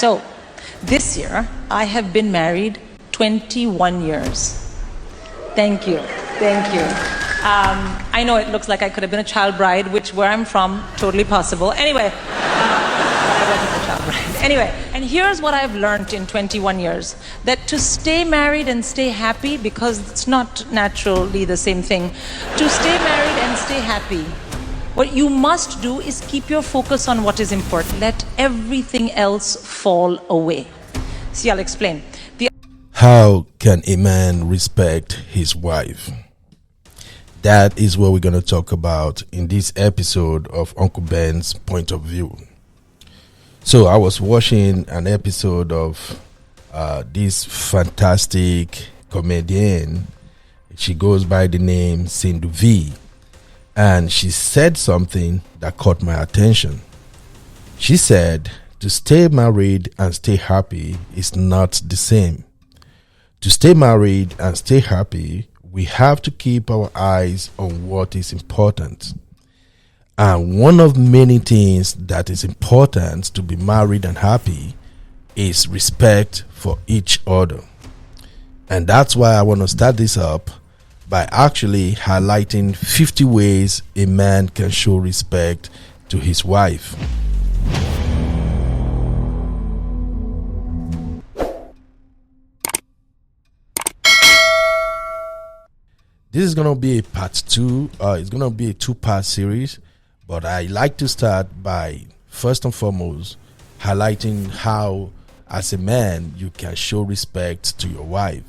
So, this year, I have been married 21 years. Thank you. Thank you. I know it looks like I could have been a child bride, which where I'm from, totally possible. Anyway, but I wasn't a child bride. Anyway, and here's what I've learned in 21 years. That to stay married and stay happy, because it's not naturally the same thing, to stay married and stay happy, what you must do is keep your focus on what is important. Let everything else fall away. See, I'll explain. How can a man respect his wife? That is what we're going to talk about in this episode of Uncle Ben's Point of View. So I was watching an episode of this fantastic comedian. She goes by the name Sindhu V. And she said something that caught my attention. She said, to stay married and stay happy is not the same. To stay married and stay happy, we have to keep our eyes on what is important. And one of many things that is important to be married and happy is respect for each other. And that's why I want to start this up by actually highlighting 50 ways a man can show respect to his wife. This is going to be a part 2. It's going to be a 2-part series, but I like to start by first and foremost highlighting how, as a man, you can show respect to your wife.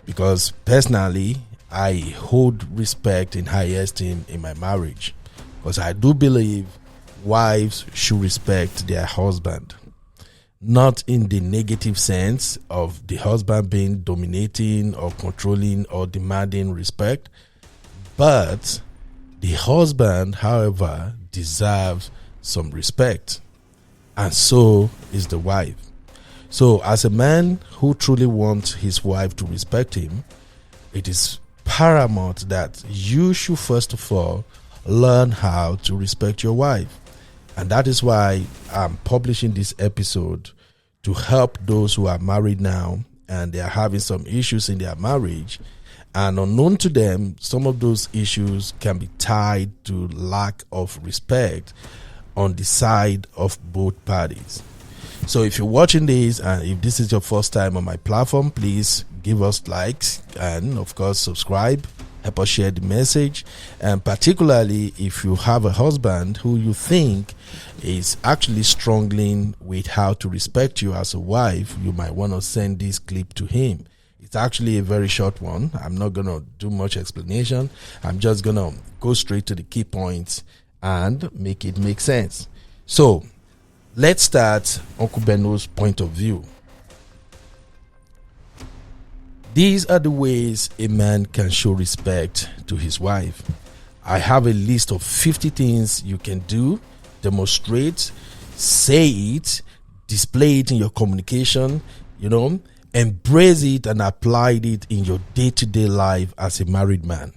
Because personally, I hold respect in high esteem in my marriage, because I do believe wives should respect their husband, not in the negative sense of the husband being dominating or controlling or demanding respect, but the husband, however, deserves some respect, and so is the wife. So as a man who truly wants his wife to respect him, it is paramount that you should first of all learn how to respect your wife. And that is why I'm publishing this episode, to help those who are married now and they are having some issues in their marriage. And unknown to them, some of those issues can be tied to lack of respect on the side of both parties. So if you're watching this and if this is your first time on my platform, please give us likes and of course subscribe. Help us share the message. And particularly if you have a husband who you think is actually struggling with how to respect you as a wife, you might want to send this clip to him. It's actually a very short one. I'm not going to do much explanation. I'm just going to go straight to the key points and make it make sense. So let's start Uncle Beno's point of view. These are the ways a man can show respect to his wife. I have a list of 50 things you can do, demonstrate, say it, display it in your communication, embrace it and apply it in your day-to-day life as a married man.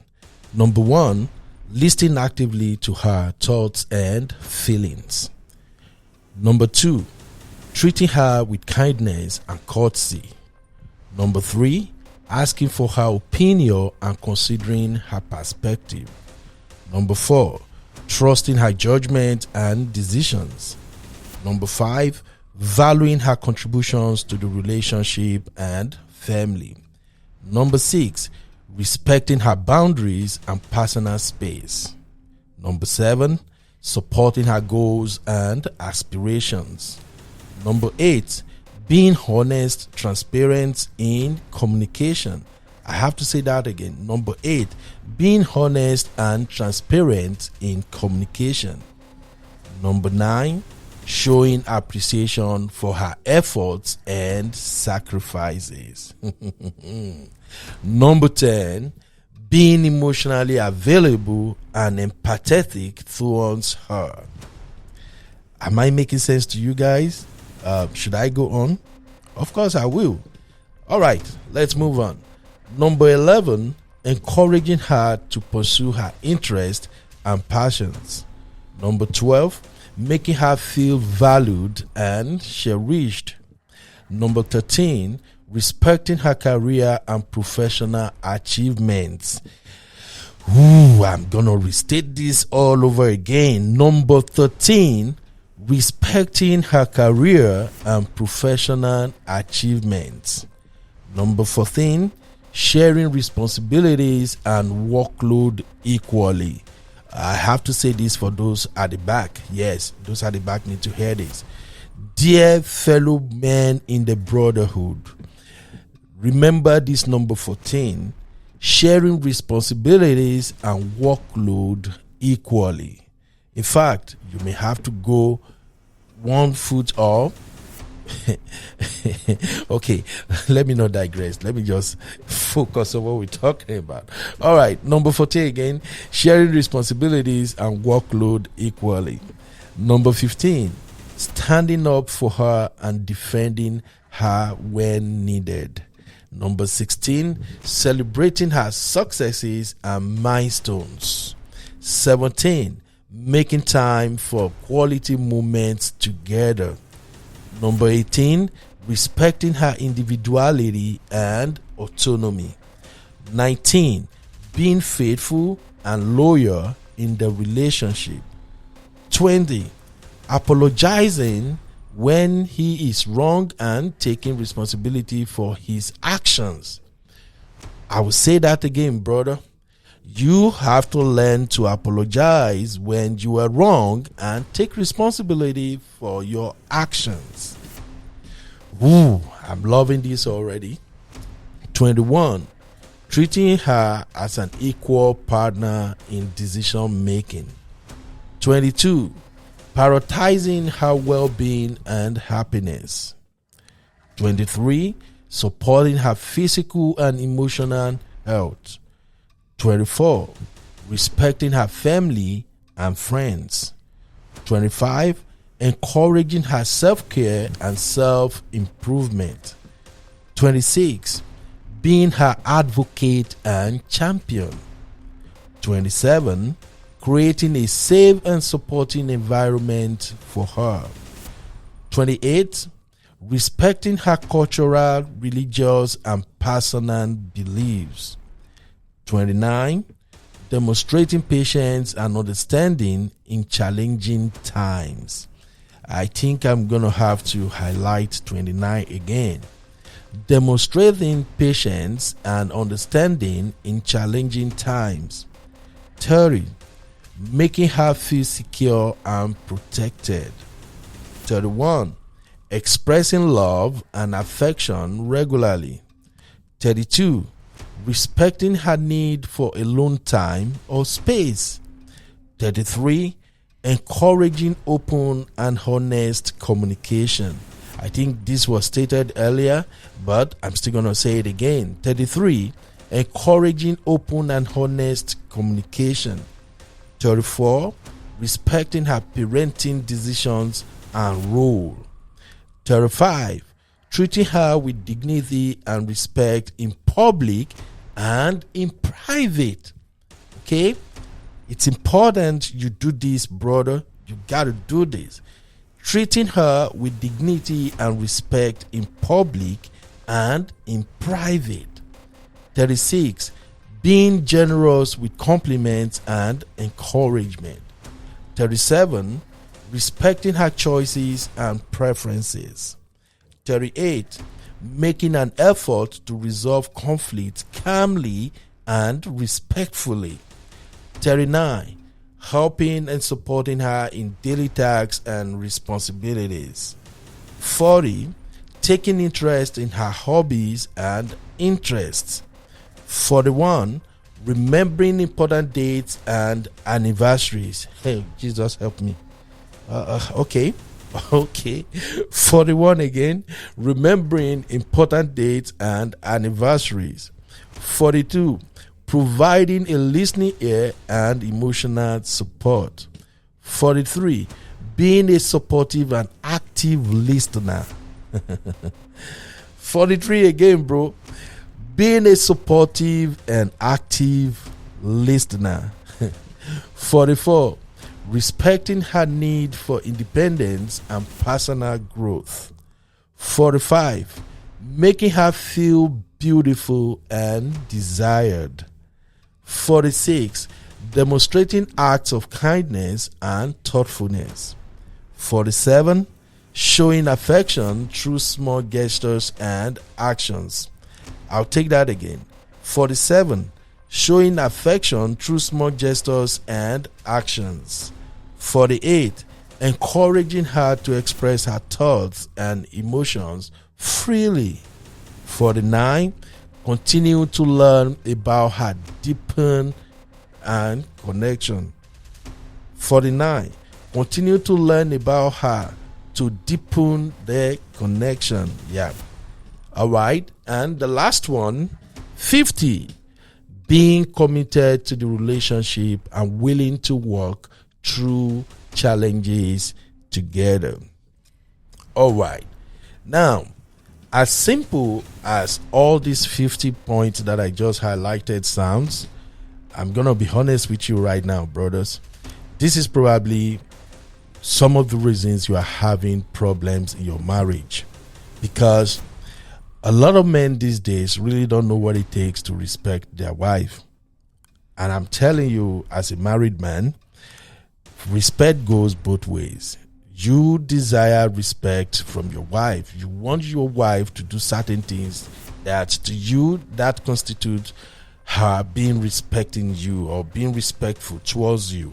Number 1, listening actively to her thoughts and feelings. Number 2, treating her with kindness and courtesy. Number 3, asking for her opinion and considering her perspective. Number 4, trusting her judgment and decisions. Number 5, valuing her contributions to the relationship and family. Number 6, respecting her boundaries and personal space. Number 7, supporting her goals and aspirations. Number 8, being honest, transparent in communication. I have to say that again. Number 8, being honest and transparent in communication. Number 9, showing appreciation for her efforts and sacrifices. Number 10, being emotionally available and empathetic towards her. Am I making sense to you guys? Should I go on? Of course I will. All right, let's move on. Number 11, encouraging her to pursue her interests and passions. Number 12, making her feel valued and cherished. Number 13, respecting her career and professional achievements. I'm gonna restate this all over again. Number 13, respecting her career and professional achievements. Number 14, sharing responsibilities and workload equally. I have to say this for those at the back. Yes, those at the back need to hear this. Dear fellow men in the brotherhood, remember this number 14, sharing responsibilities and workload equally. In fact, you may have to go one foot up. Okay, let me not digress. Let me just focus on what we're talking about. All right, number 14 again, sharing responsibilities and workload equally. Number 15, standing up for her and defending her when needed. Number 16, celebrating her successes and milestones. 17, making time for quality moments together. Number 18, respecting her individuality and autonomy. 19, being faithful and loyal in the relationship. 20, apologizing when he is wrong and taking responsibility for his actions. I will say that again, brother. You have to learn to apologize when you are wrong and take responsibility for your actions. I'm loving this already. 21, treating her as an equal partner in decision making. 22, prioritizing her well-being and happiness. 23, supporting her physical and emotional health. 24, respecting her family and friends. 25, encouraging her self-care and self-improvement. 26, being her advocate and champion. 27, creating a safe and supporting environment for her. 28, respecting her cultural, religious, and personal beliefs. 29, demonstrating patience and understanding in challenging times. I think I'm going to have to highlight 29 again. Demonstrating patience and understanding in challenging times. 30, making her feel secure and protected. 31, expressing love and affection regularly. 32, respecting her need for alone time or space. 33, encouraging open and honest communication. I think this was stated earlier, but I'm still going to say it again. 33, encouraging open and honest communication. 34, respecting her parenting decisions and role. 35, treating her with dignity and respect in public and in private. Okay? It's important you do this, brother. You got to do this. Treating her with dignity and respect in public and in private. 36, being generous with compliments and encouragement. 37, respecting her choices and preferences. 38, making an effort to resolve conflict calmly and respectfully. 39, helping and supporting her in daily tasks and responsibilities. 40, taking interest in her hobbies and interests. 41, remembering important dates and anniversaries. Hey, Jesus help me. Okay. 41 again, remembering important dates and anniversaries. 42, providing a listening ear and emotional support. 43, being a supportive and active listener. 43 again, bro. Being a supportive and active listener. 44, respecting her need for independence and personal growth. 45, making her feel beautiful and desired. 46, demonstrating acts of kindness and thoughtfulness. 47, showing affection through small gestures and actions. I'll take that again. 47, showing affection through small gestures and actions. 48, encouraging her to express her thoughts and emotions freely. 49, continue to learn about her deepen and connection. 49, continue to learn about her to deepen their connection. Yeah. All right. And the last one, 50, being committed to the relationship and willing to work through challenges together. All right. Now, as simple as all these 50 points that I just highlighted sounds, I'm going to be honest with you right now, brothers. This is probably some of the reasons you are having problems in your marriage, because a lot of men these days really don't know what it takes to respect their wife. And I'm telling you, as a married man, respect goes both ways. You desire respect from your wife. You want your wife to do certain things that to you that constitute her being respecting you or being respectful towards you.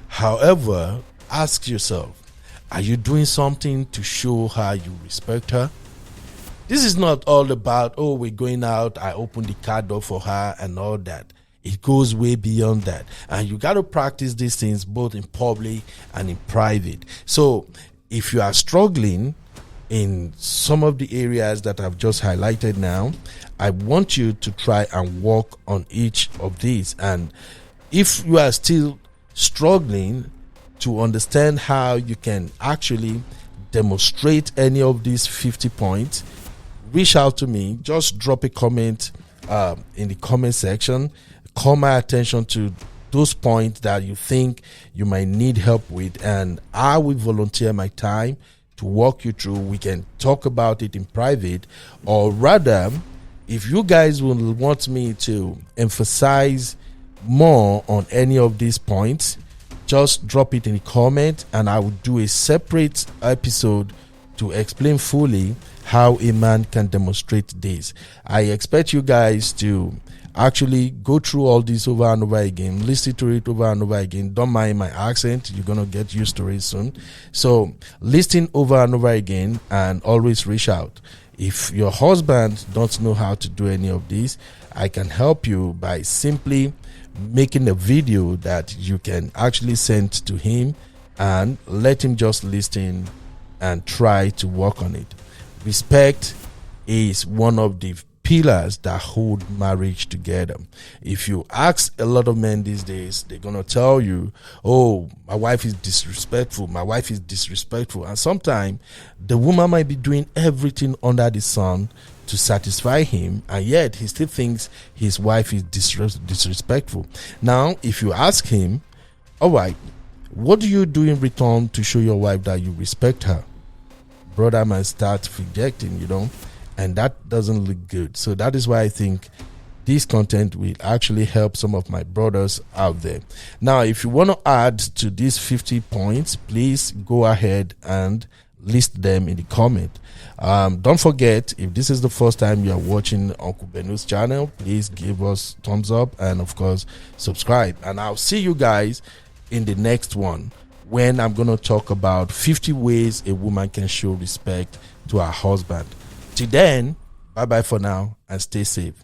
However, ask yourself, are you doing something to show her you respect her? This is not all about, oh, we're going out, I open the car door for her and all that. It goes way beyond that. And you got to practice these things both in public and in private. So if you are struggling in some of the areas that I've just highlighted now, I want you to try and work on each of these. And if you are still struggling to understand how you can actually demonstrate any of these 50 points, reach out to me. Just drop a comment in the comment section. Call my attention to those points that you think you might need help with, and I will volunteer my time to walk you through. We can talk about it in private, or rather, if you guys will want me to emphasize more on any of these points, just drop it in the comment and I will do a separate episode to explain fully how a man can demonstrate this. I expect you guys to actually go through all this over and over again, listen to it over and over again. Don't mind my accent, you're gonna get used to it soon. So listen over and over again and always reach out. If your husband don't know how to do any of this, I can help you by simply making a video that you can actually send to him and let him just listen and try to work on it. Respect is one of the pillars that hold marriage together. If you ask a lot of men these days, they're gonna tell you, oh, my wife is disrespectful, my wife is disrespectful. And sometimes the woman might be doing everything under the sun to satisfy him, and yet he still thinks his wife is disrespectful. Now, if you ask him, all right, what do you do in return to show your wife that you respect her? Brother might start rejecting, and that doesn't look good. So that is why I think this content will actually help some of my brothers out there. Now, if you want to add to these 50 points, please go ahead and list them in the comment. Don't forget, if this is the first time you are watching Uncle Beno's channel, please give us thumbs up and of course subscribe. And I'll see you guys in the next one, when I'm going to talk about 50 ways a woman can show respect to her husband. Till then, bye bye for now and stay safe.